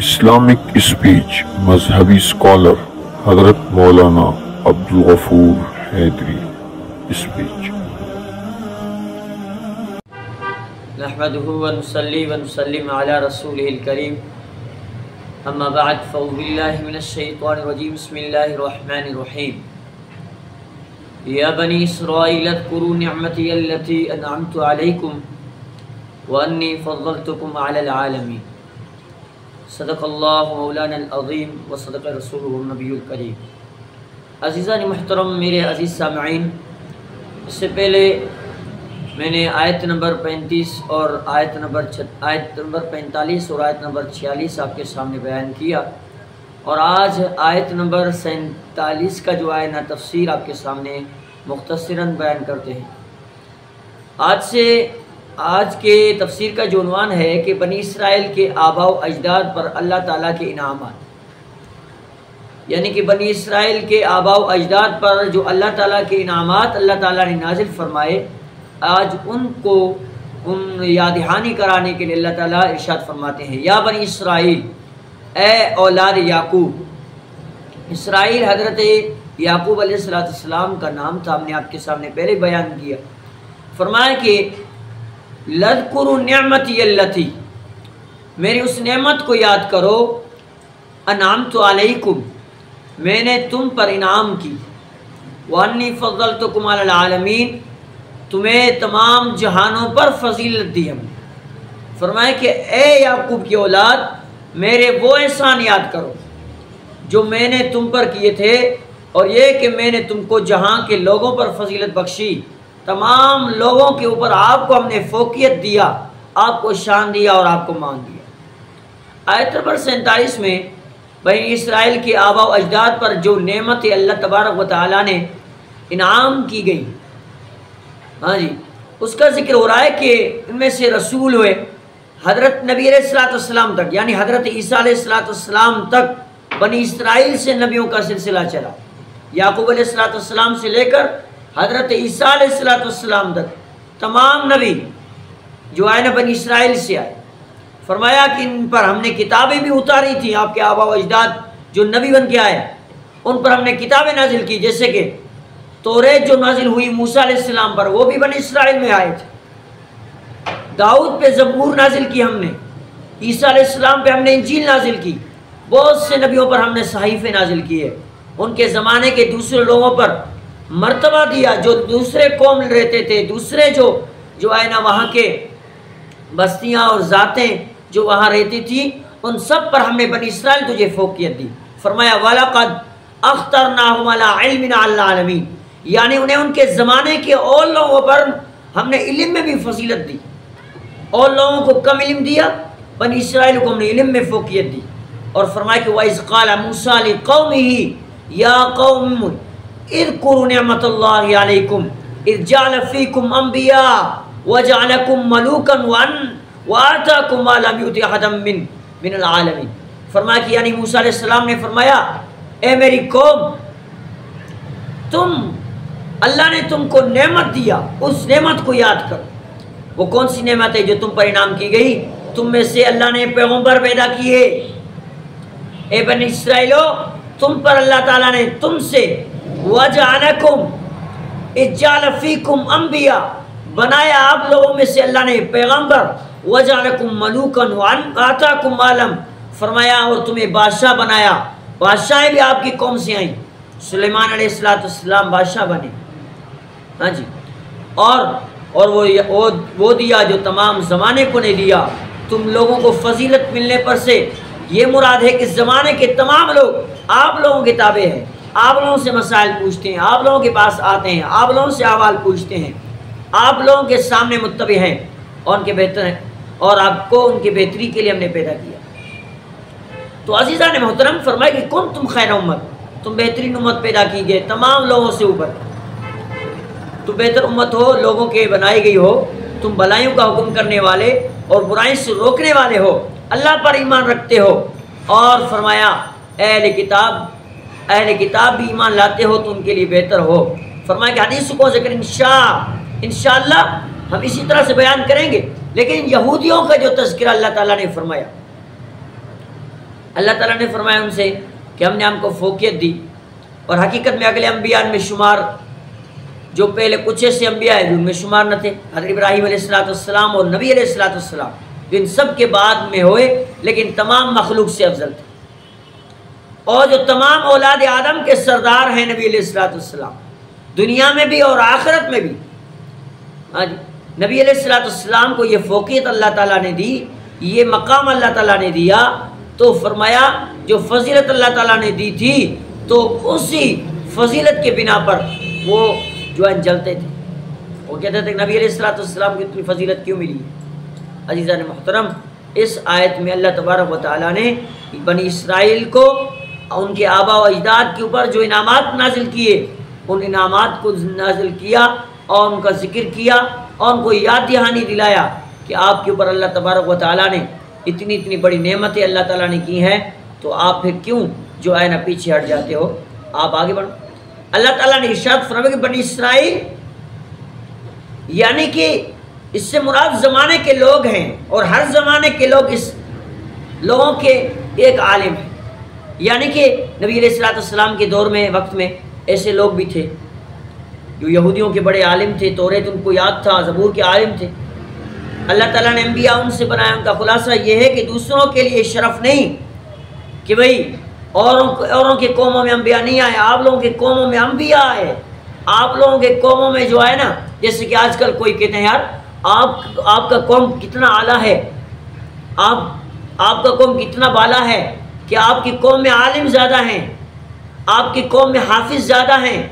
Islamic speech مذہبی scholar حضرت مولانا عبدالغفور حیدری speech. نحمده ونصلي ونسلم على رسوله الكريم اما بعد فاعوذ بالله من الشيطان الرجيم بسم الله الرحمن الرحيم يا بني إسرائيل اذكروا نعمتي التي أنعمت عليكم وأني فضلتكم على العالمين صدق اللہ مولانا العظیم و صدق رسولہ النبی الکریم. عزیزان محترم، میرے عزیز سامعین، اس سے پہلے میں نے آیت نمبر 35 اور آیت نمبر 45 اور آیت نمبر 46 آپ کے سامنے بیان کیا، اور آج آیت نمبر 47 کا جو آئینہ تفسیر آپ کے سامنے مختصراً بیان کرتے ہیں. آج کے تفسیر کا جو عنوان ہے کہ بنی اسرائیل کے آباء و اجداد پر اللہ تعالیٰ کے انعامات، یعنی کہ بنی اسرائیل کے آباء و اجداد پر جو اللہ تعالیٰ کے انعامات اللہ تعالیٰ نے نازل فرمائے، آج ان کو یاد دہانی کرانے کے لیے اللہ تعالیٰ ارشاد فرماتے ہیں، یا بنی اسرائیل، اے اولاد یعقوب. اسرائیل حضرت یعقوب علیہ السلام کا نام تھا، ہم نے آپ کے سامنے پہلے بیان کیا. فرمایا کہ لَذْكُرُوا نِعْمَتِيَ الَّتِي، میری اس نعمت کو یاد کرو، انعمت علیکم، میں نے تم پر انعام کی، وَأَنِّي فَضَّلْتُكُمْ عَلَى الْعَالَمِينَ، تمہیں تمام جہانوں پر فضیلت دی ہم نے. فرمایا کہ اے یعقوب کی اولاد، میرے وہ احسان یاد کرو جو میں نے تم پر کیے تھے، اور یہ کہ میں نے تم کو جہاں کے لوگوں پر فضیلت بخشی، تمام لوگوں کے اوپر آپ کو ہم نے فوقیت دیا، آپ کو شان دیا اور آپ کو مان دیا. آیت نمبر 47 میں بنی اسرائیل کے آباء و اجداد پر جو نعمت اللہ تبارک و تعالیٰ نے انعام کی گئی، اس کا ذکر ہو رہا ہے کہ ان میں سے رسول ہوئے حضرت نبی علیہ السلام تک، یعنی حضرت عیسیٰ علیہ السلام تک بنی اسرائیل سے نبیوں کا سلسلہ چلا. یعقوب علیہ السلام سے لے کر حضرت عیسیٰ علیہ السلام تک تمام نبی جو آئے نا بنی اسرائیل سے آئے. فرمایا کہ ان پر ہم نے کتابیں بھی اتاری تھیں، آپ کے آباء و اجداد جو نبی بن کے آئے ان پر ہم نے کتابیں نازل کی، جیسے کہ توریت جو نازل ہوئی موسیٰ علیہ السلام پر، وہ بھی بنی اسرائیل میں آئے تھے. داؤد پہ زبور نازل کی ہم نے، عیسیٰ علیہ السلام پہ ہم نے انجیل نازل کی، بہت سے نبیوں پر ہم نے صحیفے نازل کیے، ان کے زمانے کے دوسرے لوگوں پر مرتبہ دیا، جو دوسرے قوم رہتے تھے، دوسرے جو آئے نا وہاں کے بستیاں اور ذاتیں جو وہاں رہتی تھی، ان سب پر ہم نے بنی اسرائیل تجھے فوقیت دی. فرمایا وَلَقَدْ أَخْتَرْنَاهُمْ عَلَىٰ عِلْمٍ عَلَى الْعَالَمِينَ، یعنی انہیں ان کے زمانے کے اور لوگوں پر ہم نے علم میں بھی فضیلت دی. اور لوگوں کو کم علم دیا، بنی اسرائیل کو ہم نے علم میں فوقیت دی. اور فرمایا کہ وَإِذْ قَالَ مُوسَىٰ لِقَوْمِهِ يَا قَوْمِ اذکروا نعمت اللہ علیکم اذ جعل فیکم انبیاء وجعلکم ملوکا وآتاکم ما لم یؤت احدا من العالمین. فرمایا کہ یعنی موسیٰ علیہ السلام نے فرمایا، اے میری قوم، اللہ نے تم کو نعمت دیا، اس نعمت کو یاد کرو. وہ کون سی نعمت ہے جو تم پر انعام کی گئی؟ تم میں سے اللہ نے پیغمبر پیدا کیے. اے بنی اسرائیلو، تم پر اللہ تعالیٰ نے تم سے وَجَعَلَكُمْ اِجْجَعَلَ فِيكُمْ انبیاء، بنایا آپ لوگوں میں سے اللہ نے پیغمبر، وَجَعَلَكُمْ مَلُوكًا وَآتَاكُمْ مَا لَمْ، فرمایا اور تمہیں بادشاہ بنایا. بادشاہیں بھی آپ کی قوم سے آئیں، سلیمان علیہ السلام بادشاہ بنے. ہاں جی، اور وہ دیا جو تمام زمانے کو نے دیا. تم لوگوں کو فضیلت ملنے پر سے یہ مراد ہے کہ زمانے کے تمام لوگ آپ لوگوں کے تابع ہیں، آپ لوگوں سے مسائل پوچھتے ہیں، آپ لوگوں کے پاس آتے ہیں، آپ لوگوں سے احوال پوچھتے ہیں، آپ لوگوں کے سامنے متبع ہیں اور ان کے بہتر ہیں، اور آپ کو ان کی بہتری کے لیے ہم نے پیدا کیا. تو عزیزان محترم، فرمائے کہ کنتم خیر امت، تم بہترین امت پیدا کی گئے تمام لوگوں سے اوپر. تم بہتر امت ہو، لوگوں کے بنائی گئی ہو، تم بھلائیوں کا حکم کرنے والے اور برائیوں سے روکنے والے ہو، اللہ پر ایمان رکھتے ہو. اور فرمایا اہل کتاب بھی ایمان لاتے ہو تو ان کے لیے بہتر ہو. فرمایا کہ حدیث کو ذکر انشاءاللہ ہم اسی طرح سے بیان کریں گے، لیکن یہودیوں کا جو تذکرہ اللہ تعالیٰ نے فرمایا، اللہ تعالیٰ نے فرمایا ان سے کہ ہم نے ہم کو فوقیت دی، اور حقیقت میں اگلے انبیاء میں شمار جو پہلے کچھ ایسے انبیاء ہیں ان میں شمار نہ تھے، حضرت ابراہیم علیہ السلام اور نبی علیہ السلام جو ان سب کے بعد میں ہوئے، لیکن تمام مخلوق سے افضل تھے، اور جو تمام اولاد آدم کے سردار ہیں نبی علیہ السلام، دنیا میں بھی اور آخرت میں بھی۔ نبی علیہ السلام کو یہ فوقیت اللہ تعالیٰ نے دی، یہ مقام اللہ تعالیٰ نے دیا، تو فرمایا جو فضیلت اللہ تعالیٰ نے دی تھی تو اسی فضیلت کے بنا پر وہ جو ہے جلتے تھے، وہ کہتے تھے کہ نبی علیہ السلام کی اتنی فضیلت کیوں ملی ہے۔ عزیزان محترم، اس آیت میں اللہ تبارک و تعالیٰ نے بنی اسرائیل کو ان کے آبا و اجداد کے اوپر جو انعامات نازل کیے، ان انعامات کو نازل کیا اور ان کا ذکر کیا اور ان کو یاد دہانی دلایا کہ آپ کے اوپر اللہ تبارک و تعالیٰ نے اتنی بڑی نعمتیں اللہ تعالیٰ نے کی ہیں، تو آپ پھر کیوں جو ہے نا پیچھے ہٹ جاتے ہو، آپ آگے بڑھو۔ اللہ تعالیٰ نے ارشاد فرمایا کہ بنی اسرائیل یعنی کہ اس سے مراد زمانے کے لوگ ہیں، اور ہر زمانے کے لوگ اس لوگوں کے ایک عالم ہیں، یعنی کہ نبی علیہ السلام کے دور میں وقت میں ایسے لوگ بھی تھے جو یہودیوں کے بڑے عالم تھے، توریت ان کو یاد تھا، زبور کے عالم تھے۔ اللہ تعالیٰ نے انبیاء ان سے بنایا۔ ان کا خلاصہ یہ ہے کہ دوسروں کے لیے شرف نہیں کہ بھئی اوروں کے قوموں میں انبیاء نہیں آئے، آپ لوگوں کے قوموں میں انبیاء آئے۔ آپ لوگوں کے قوموں میں جو ہے نا، جیسے کہ آج کل کوئی کہتے ہیں یار آپ کا قوم کتنا اعلیٰ ہے، آپ کا قوم کتنا بالا ہے کہ آپ کی قوم میں عالم زیادہ ہیں، آپ کی قوم میں حافظ زیادہ ہیں،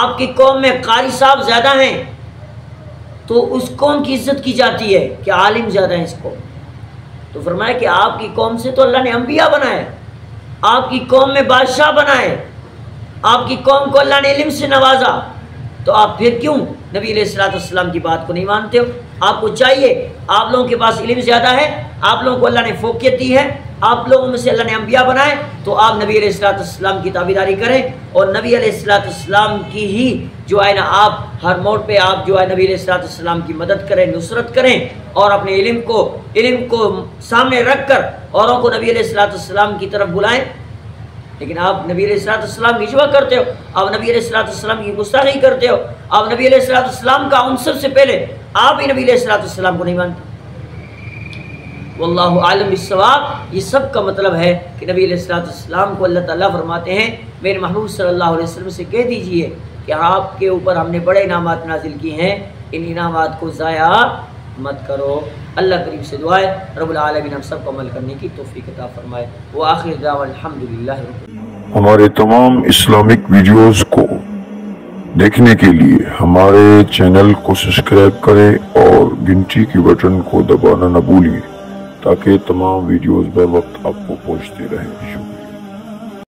آپ کی قوم میں قاری صاحب زیادہ ہیں، تو اس قوم کی عزت کی جاتی ہے کہ عالم زیادہ ہیں اس قوم۔ تو فرمایا کہ آپ کی قوم سے تو اللہ نے انبیاء بنائے، آپ کی قوم میں بادشاہ بنائے، آپ کی قوم کو اللہ نے علم سے نوازا، تو آپ پھر کیوں نبی علیہ السلام کی بات کو نہیں مانتے ہو؟ آپ کو چاہیے، آپ لوگوں کے پاس علم زیادہ ہے، آپ لوگوں کو اللہ نے فوقیت دی ہے، آپ لوگوں میں سے اللہ نے انبیاء بنائے، تو آپ نبی علیہ السلام کی تابعداری کریں، اور نبی علیہ السلام کی ہی جو ہے نا آپ ہر موڑ پہ آپ جو ہے نبی علیہ السلام کی مدد کریں، نصرت کریں، اور اپنے علم کو سامنے رکھ کر اوروں کو نبی علیہ السلام کی طرف بلائیں۔ لیکن آپ نبی علیہ السلام کی اجوا کرتے ہو، آپ نبی علیہ السلام کی گستاخی کرتے ہو، آپ نبی علیہ السلام کا ان سب سے پہلے آپ ہی نبی علیہ السلام کو نہیں مانتے۔ واللہ عالم بالصواب، یہ سب کا مطلب ہے کہ نبی علیہ السلام کو اللہ تعالیٰ فرماتے ہیں میرے محبوب صلی اللہ علیہ وسلم سے کہہ دیجئے کہ آپ کے اوپر ہم نے بڑے انعامات نازل کیے ہیں، ان انعامات کو ضائع مت کرو۔ اللہ کریم سے دعا ہے رب العالمین ہم سب کو عمل کرنے کی توفیق عطا فرمائے۔ وآخر دعوانا الحمدللہ رب۔ ہمارے تمام اسلامک ویڈیوز کو دیکھنے کے لیے ہمارے چینل کو سبسکرائب کریں اور گھنٹی کی بٹن کو دبانا نہ بھولیں تاکہ تمام ویڈیوز بر وقت آپ کو پہنچتے رہیں۔